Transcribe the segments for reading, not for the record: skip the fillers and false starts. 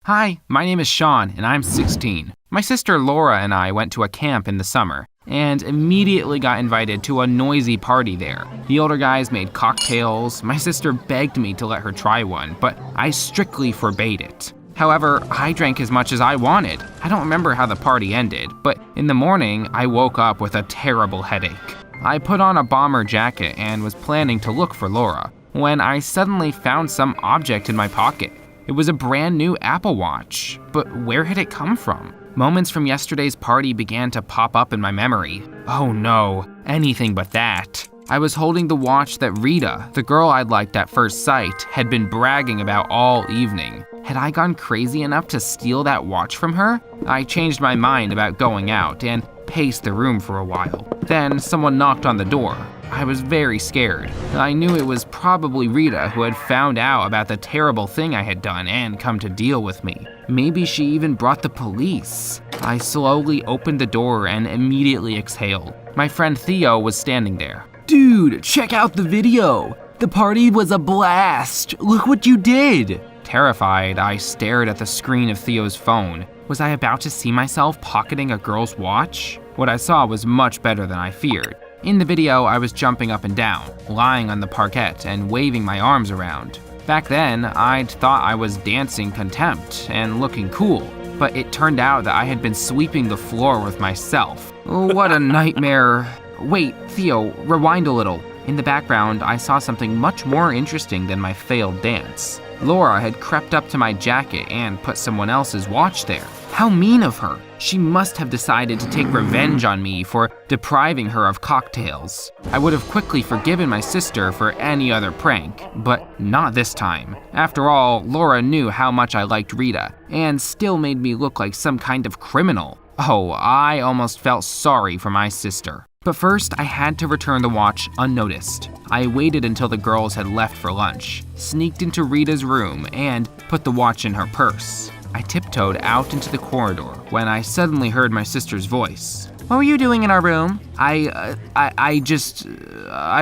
Hi, my name is Sean, and I'm 16. My sister Laura and I went to a camp in the summer, and immediately got invited to a noisy party there. The older guys made cocktails. My sister begged me to let her try one, but I strictly forbade it. However, I drank as much as I wanted. I don't remember how the party ended, but in the morning, I woke up with a terrible headache. I put on a bomber jacket and was planning to look for Laura, when I suddenly found some object in my pocket. It was a brand new Apple Watch, but where had it come from? Moments from yesterday's party began to pop up in my memory. Oh no, anything but that. I was holding the watch that Rita, the girl I'd liked at first sight, had been bragging about all evening. Had I gone crazy enough to steal that watch from her? I changed my mind about going out and paced the room for a while. Then someone knocked on the door. I was very scared. I knew it was probably Rita who had found out about the terrible thing I had done and come to deal with me. Maybe she even brought the police. I slowly opened the door and immediately exhaled. My friend Theo was standing there. Dude, check out the video. The party was a blast. Look what you did. Terrified, I stared at the screen of Theo's phone. Was I about to see myself pocketing a girl's watch? What I saw was much better than I feared. In the video, I was jumping up and down, lying on the parquet and waving my arms around. Back then, I'd thought I was dancing contempt and looking cool, but it turned out that I had been sweeping the floor with myself. What a nightmare. Wait, Theo, rewind a little. In the background, I saw something much more interesting than my failed dance. Laura had crept up to my jacket and put someone else's watch there. How mean of her. She must have decided to take revenge on me for depriving her of cocktails. I would have quickly forgiven my sister for any other prank, but not this time. After all, Laura knew how much I liked Rita, and still made me look like some kind of criminal. Oh, I almost felt sorry for my sister. But first, I had to return the watch unnoticed. I waited until the girls had left for lunch, sneaked into Rita's room, and put the watch in her purse. I tiptoed out into the corridor when I suddenly heard my sister's voice. What were you doing in our room? I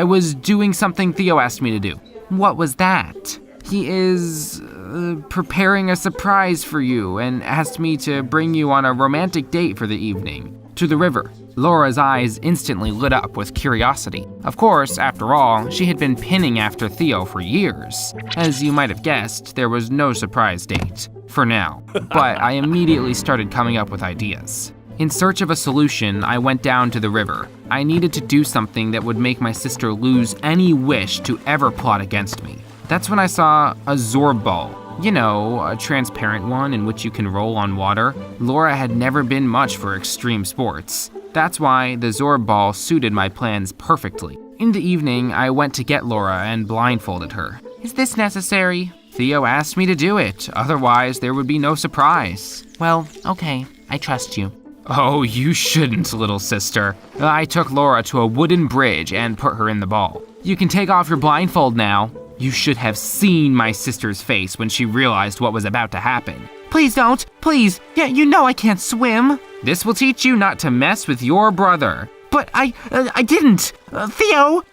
was doing something Theo asked me to do. What was that? He is preparing a surprise for you and asked me to bring you on a romantic date for the evening, to the river. Laura's eyes instantly lit up with curiosity. Of course, after all, she had been pinning after Theo for years. As you might have guessed, there was no surprise date, for now, but I immediately started coming up with ideas. In search of a solution, I went down to the river. I needed to do something that would make my sister lose any wish to ever plot against me. That's when I saw a Zorb ball. You know, a transparent one in which you can roll on water. Laura had never been much for extreme sports. That's why the Zorb ball suited my plans perfectly. In the evening, I went to get Laura and blindfolded her. Is this necessary? Theo asked me to do it, otherwise there would be no surprise. Well, okay, I trust you. Oh, you shouldn't, little sister. I took Laura to a wooden bridge and put her in the ball. You can take off your blindfold now. You should have seen my sister's face when she realized what was about to happen. Please don't, please. Yeah, you know I can't swim. This will teach you not to mess with your brother. But I didn't. Theo,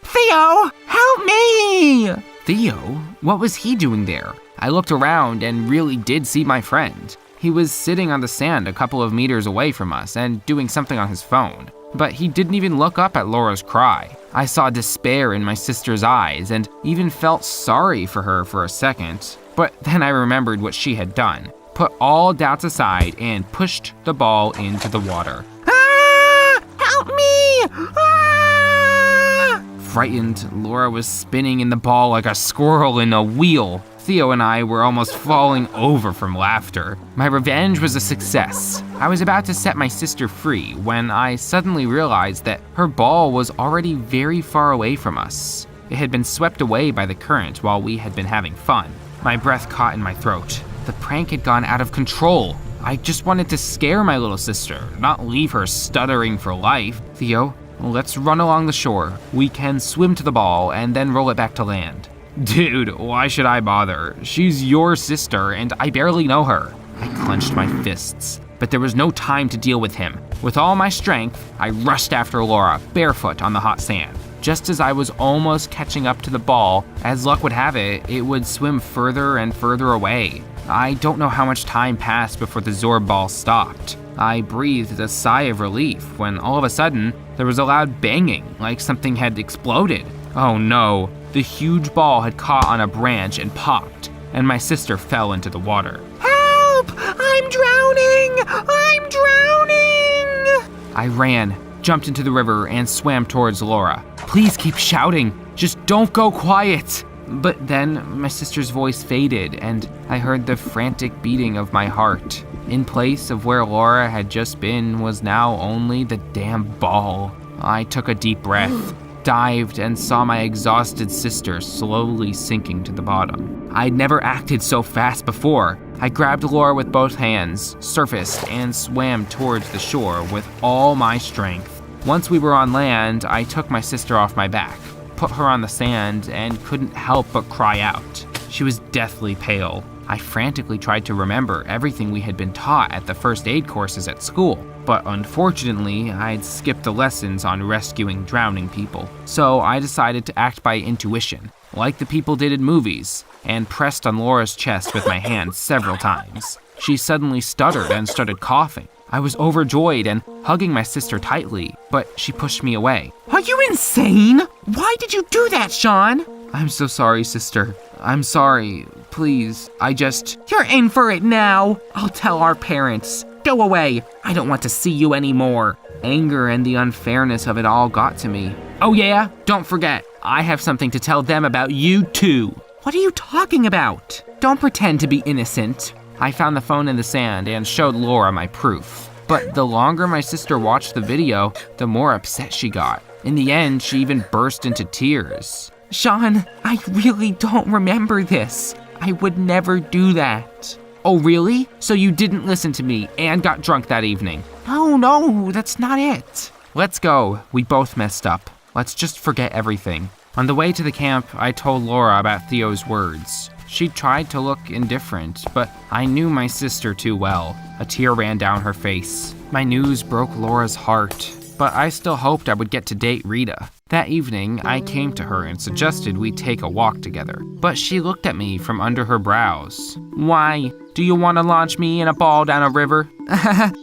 help me! Theo? What was he doing there? I looked around and really did see my friend. He was sitting on the sand a couple of meters away from us and doing something on his phone. But he didn't even look up at Laura's cry. I saw despair in my sister's eyes and even felt sorry for her for a second. But then I remembered what she had done, put all doubts aside and pushed the ball into the water. Ah! Help me! Ah! Frightened, Laura was spinning in the ball like a squirrel in a wheel. Theo and I were almost falling over from laughter. My revenge was a success. I was about to set my sister free when I suddenly realized that her ball was already very far away from us. It had been swept away by the current while we had been having fun. My breath caught in my throat. The prank had gone out of control. I just wanted to scare my little sister, not leave her stuttering for life. Theo, let's run along the shore. We can swim to the ball and then roll it back to land. Dude, why should I bother? She's your sister and I barely know her. I clenched my fists, but there was no time to deal with him. With all my strength, I rushed after Laura, barefoot on the hot sand. Just as I was almost catching up to the ball, as luck would have it, it would swim further and further away. I don't know how much time passed before the Zorb ball stopped. I breathed a sigh of relief when all of a sudden, there was a loud banging, like something had exploded. Oh no, the huge ball had caught on a branch and popped, and my sister fell into the water. Help! I'm drowning! I'm drowning! I ran, jumped into the river, and swam towards Laura. Please keep shouting, just don't go quiet. But then my sister's voice faded, and I heard the frantic beating of my heart. In place of where Laura had just been was now only the damn ball. I took a deep breath, dived, and saw my exhausted sister slowly sinking to the bottom. I'd never acted so fast before. I grabbed Laura with both hands, surfaced, and swam towards the shore with all my strength. Once we were on land, I took my sister off my back, put her on the sand, and couldn't help but cry out. She was deathly pale. I frantically tried to remember everything we had been taught at the first aid courses at school, but unfortunately, I'd skipped the lessons on rescuing drowning people. So I decided to act by intuition, like the people did in movies, and pressed on Laura's chest with my hand several times. She suddenly stuttered and started coughing. I was overjoyed and hugging my sister tightly, but she pushed me away. Are you insane? Why did you do that, Sean? I'm so sorry, sister. I'm sorry. Please, You're in for it now. I'll tell our parents. Go away. I don't want to see you anymore. Anger and the unfairness of it all got to me. Oh yeah? Don't forget, I have something to tell them about you too. What are you talking about? Don't pretend to be innocent. I found the phone in the sand and showed Laura my proof. But the longer my sister watched the video, the more upset she got. In the end, she even burst into tears. Sean, I really don't remember this. I would never do that. Oh really? So you didn't listen to me and got drunk that evening? No, that's not it. Let's go. We both messed up. Let's just forget everything. On the way to the camp, I told Laura about Theo's words. She tried to look indifferent, but I knew my sister too well. A tear ran down her face. My news broke Laura's heart, but I still hoped I would get to date Rita. That evening, I came to her and suggested we take a walk together, but she looked at me from under her brows. Why? Do you want to launch me in a ball down a river?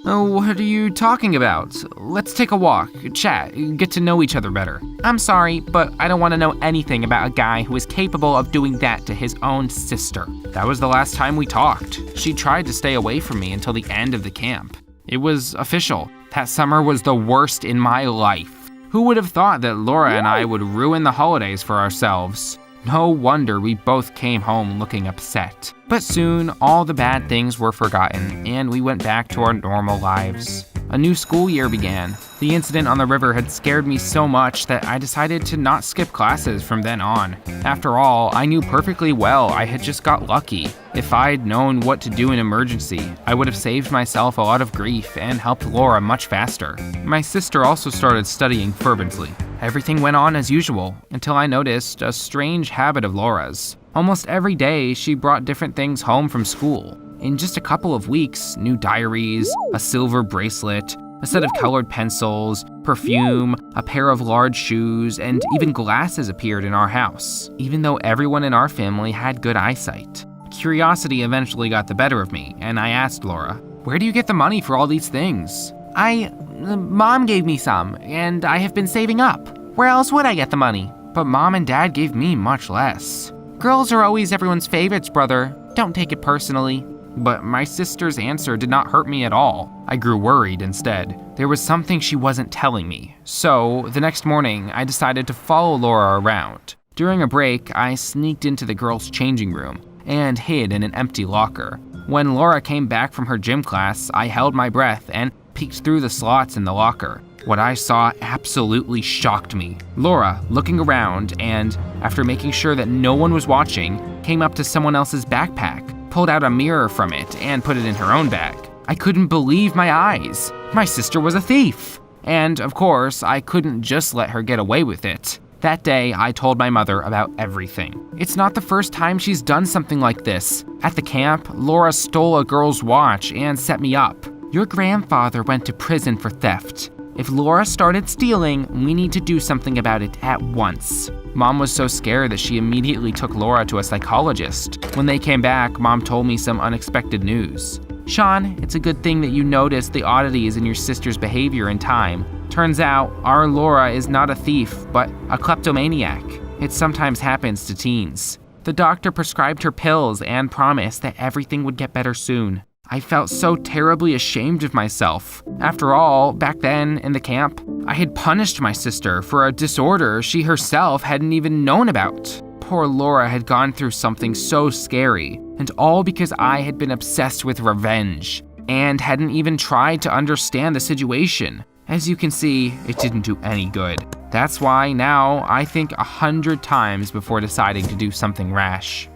What are you talking about? Let's take a walk, chat, get to know each other better. I'm sorry, but I don't want to know anything about a guy who is capable of doing that to his own sister. That was the last time we talked. She tried to stay away from me until the end of the camp. It was official. That summer was the worst in my life. Who would have thought that Laura and I would ruin the holidays for ourselves? No wonder we both came home looking upset. But soon, all the bad things were forgotten, and we went back to our normal lives. A new school year began. The incident on the river had scared me so much that I decided to not skip classes from then on. After all, I knew perfectly well I had just got lucky. If I'd known what to do in emergency, I would have saved myself a lot of grief and helped Laura much faster. My sister also started studying fervently. Everything went on as usual until I noticed a strange habit of Laura's. Almost every day, she brought different things home from school. In just a couple of weeks, new diaries, a silver bracelet, a set of colored pencils, perfume, a pair of large shoes, and even glasses appeared in our house, even though everyone in our family had good eyesight. Curiosity eventually got the better of me, and I asked Laura, "Where do you get the money for all these things?" Mom gave me some, and I have been saving up. Where else would I get the money? But Mom and Dad gave me much less. Girls are always everyone's favorites, brother. Don't take it personally. But my sister's answer did not hurt me at all. I grew worried instead. There was something she wasn't telling me. So, the next morning, I decided to follow Laura around. During a break, I sneaked into the girls' changing room and hid in an empty locker. When Laura came back from her gym class, I held my breath and peeked through the slots in the locker. What I saw absolutely shocked me. Laura, looking around and, after making sure that no one was watching, came up to someone else's backpack, pulled out a mirror from it, and put it in her own bag. I couldn't believe my eyes. My sister was a thief. And, of course, I couldn't just let her get away with it. That day, I told my mother about everything. It's not the first time she's done something like this. At the camp, Laura stole a girl's watch and set me up. Your grandfather went to prison for theft. If Laura started stealing, we need to do something about it at once. Mom was so scared that she immediately took Laura to a psychologist. When they came back, Mom told me some unexpected news. Sean, it's a good thing that you noticed the oddities in your sister's behavior in time. Turns out, our Laura is not a thief, but a kleptomaniac. It sometimes happens to teens. The doctor prescribed her pills and promised that everything would get better soon. I felt so terribly ashamed of myself. After all, back then in the camp, I had punished my sister for a disorder she herself hadn't even known about. Poor Laura had gone through something so scary, and all because I had been obsessed with revenge and hadn't even tried to understand the situation. As you can see, it didn't do any good. That's why now I think 100 times before deciding to do something rash.